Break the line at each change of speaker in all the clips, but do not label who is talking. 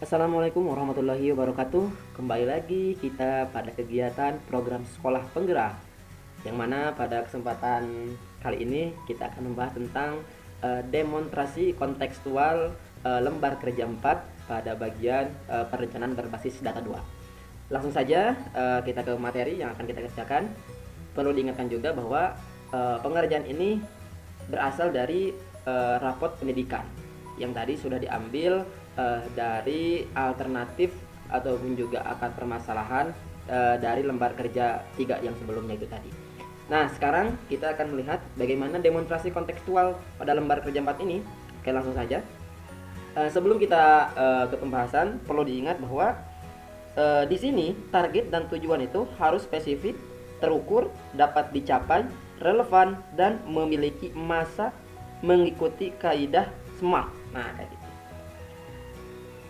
Assalamualaikum warahmatullahi wabarakatuh. Kembali lagi kita pada kegiatan program sekolah penggerak, yang mana pada kesempatan kali ini kita akan membahas tentang demonstrasi kontekstual lembar kerja 4 pada bagian perencanaan berbasis data 2. Langsung saja kita ke materi yang akan kita kerjakan. Perlu diingatkan juga bahwa pengerjaan ini berasal dari rapot pendidikan yang tadi sudah diambil dari alternatif ataupun juga akar permasalahan dari lembar kerja 3 yang sebelumnya itu tadi. Nah, sekarang kita akan melihat bagaimana demonstrasi kontekstual pada lembar kerja 4 ini. Oke, langsung saja. Sebelum kita ke pembahasan, perlu diingat bahwa di sini target dan tujuan itu harus spesifik, terukur, dapat dicapai, relevan, dan memiliki masa mengikuti kaidah SMART. Nah, kayak gitu.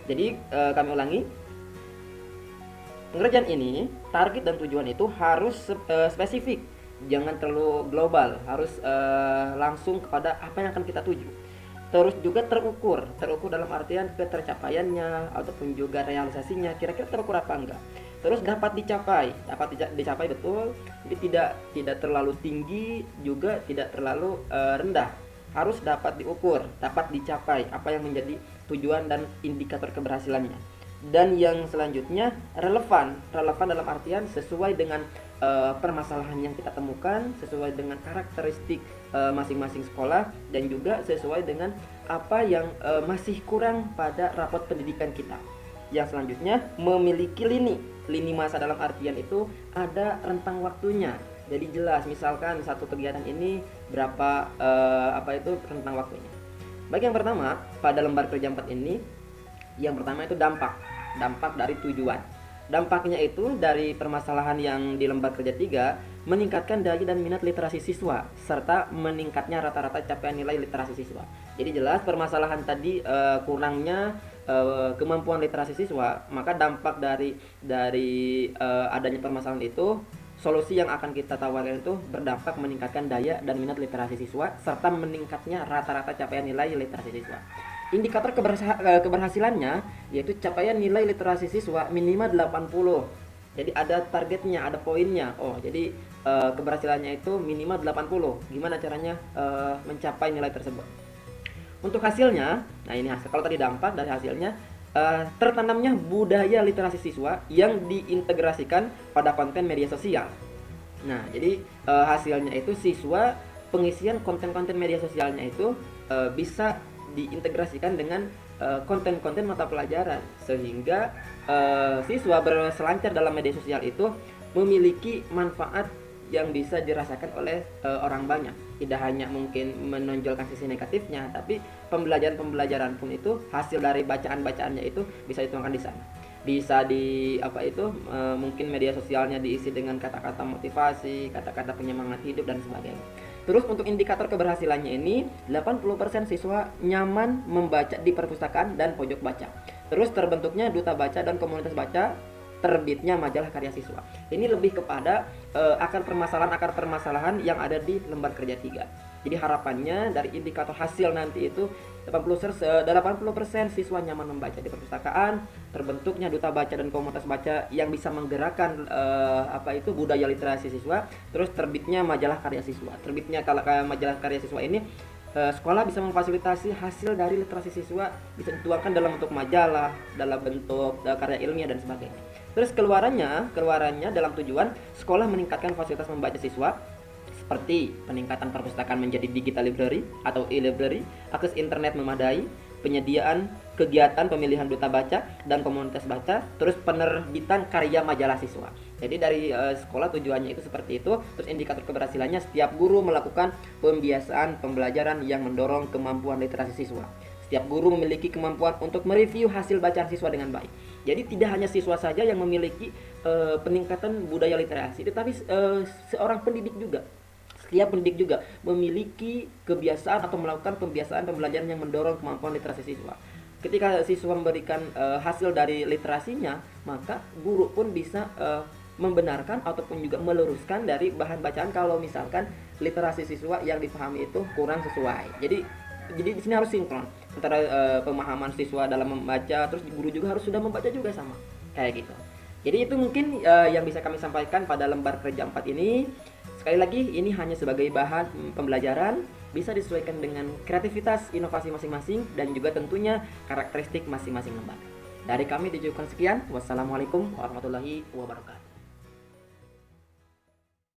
Jadi kami ulangi, pengerjaan ini target dan tujuan itu harus spesifik, jangan terlalu global, harus langsung kepada apa yang akan kita tuju. Terus juga terukur dalam artian ketercapaiannya ataupun juga realisasinya, kira-kira terukur apa enggak. Terus dapat dicapai betul, jadi tidak terlalu tinggi juga tidak terlalu rendah, harus dapat diukur, dapat dicapai apa yang menjadi tujuan dan indikator keberhasilannya. Dan yang selanjutnya relevan dalam artian sesuai dengan permasalahan yang kita temukan, sesuai dengan karakteristik masing-masing sekolah, dan juga sesuai dengan apa yang masih kurang pada rapot pendidikan kita. Yang selanjutnya memiliki lini masa dalam artian itu ada rentang waktunya. Jadi jelas, misalkan satu kegiatan ini berapa rentang waktunya. Bagi yang pertama, pada lembar kerja 4 ini, yang pertama itu dampak dari tujuan. Dampaknya itu dari permasalahan yang di lembar kerja 3, meningkatkan daya dan minat literasi siswa serta meningkatnya rata-rata capaian nilai literasi siswa. Jadi jelas permasalahan tadi kurangnya kemampuan literasi siswa, maka dampak dari adanya permasalahan itu, solusi yang akan kita tawarkan itu berdampak meningkatkan daya dan minat literasi siswa serta meningkatnya rata-rata capaian nilai literasi siswa. Indikator keberhasilannya yaitu capaian nilai literasi siswa minimal 80. Jadi ada targetnya, ada poinnya. Oh, jadi keberhasilannya itu minimal 80. Gimana caranya mencapai nilai tersebut? Untuk hasilnya, nah ini hasil. Kalau tadi dampak dari hasilnya, tertanamnya budaya literasi siswa yang diintegrasikan pada konten media sosial. Nah, jadi hasilnya itu siswa pengisian konten-konten media sosialnya itu bisa diintegrasikan dengan konten-konten mata pelajaran, sehingga siswa berselancar dalam media sosial itu memiliki manfaat yang bisa dirasakan oleh orang banyak. Tidak hanya mungkin menonjolkan sisi negatifnya, tapi pembelajaran pun itu hasil dari bacaan-bacaannya itu bisa dituangkan di sana. Bisa mungkin media sosialnya diisi dengan kata-kata motivasi, kata-kata penyemangat hidup dan sebagainya. Terus untuk indikator keberhasilannya ini, 80% siswa nyaman membaca di perpustakaan dan pojok baca. Terus terbentuknya duta baca dan komunitas baca, terbitnya majalah karya siswa. Ini lebih kepada akar permasalahan yang ada di lembar kerja 3. Jadi harapannya dari indikator hasil nanti itu 80% siswa nyaman membaca di perpustakaan, terbentuknya duta baca dan komunitas baca yang bisa menggerakkan budaya literasi siswa, terus terbitnya majalah karya siswa. Terbitnya majalah karya siswa ini, sekolah bisa memfasilitasi hasil dari literasi siswa bisa dituangkan dalam bentuk majalah, dalam bentuk karya ilmiah dan sebagainya. Terus keluarannya dalam tujuan sekolah meningkatkan fasilitas membaca siswa, seperti peningkatan perpustakaan menjadi digital library atau e-library, akses internet memadai, penyediaan kegiatan pemilihan duta baca dan komunitas baca, terus penerbitan karya majalah siswa. Jadi dari sekolah tujuannya itu seperti itu. Terus indikator keberhasilannya, setiap guru melakukan pembiasaan pembelajaran yang mendorong kemampuan literasi siswa. Setiap guru memiliki kemampuan untuk mereview hasil bacaan siswa dengan baik. Jadi tidak hanya siswa saja yang memiliki peningkatan budaya literasi, tetapi seorang pendidik juga. Setiap pendidik juga memiliki kebiasaan atau melakukan pembiasaan pembelajaran yang mendorong kemampuan literasi siswa. Ketika siswa memberikan hasil dari literasinya, maka guru pun bisa membenarkan ataupun juga meluruskan dari bahan bacaan kalau misalkan literasi siswa yang dipahami itu kurang sesuai. Jadi di sini harus sinkron. antara pemahaman siswa dalam membaca, terus guru juga harus sudah membaca juga sama kayak gitu. Jadi itu mungkin yang bisa kami sampaikan pada lembar kerja 4 ini. Sekali lagi ini hanya sebagai bahan pembelajaran, bisa disesuaikan dengan kreativitas inovasi masing-masing dan juga tentunya karakteristik masing-masing lembar. Dari kami ditujukan sekian. Wassalamualaikum warahmatullahi wabarakatuh.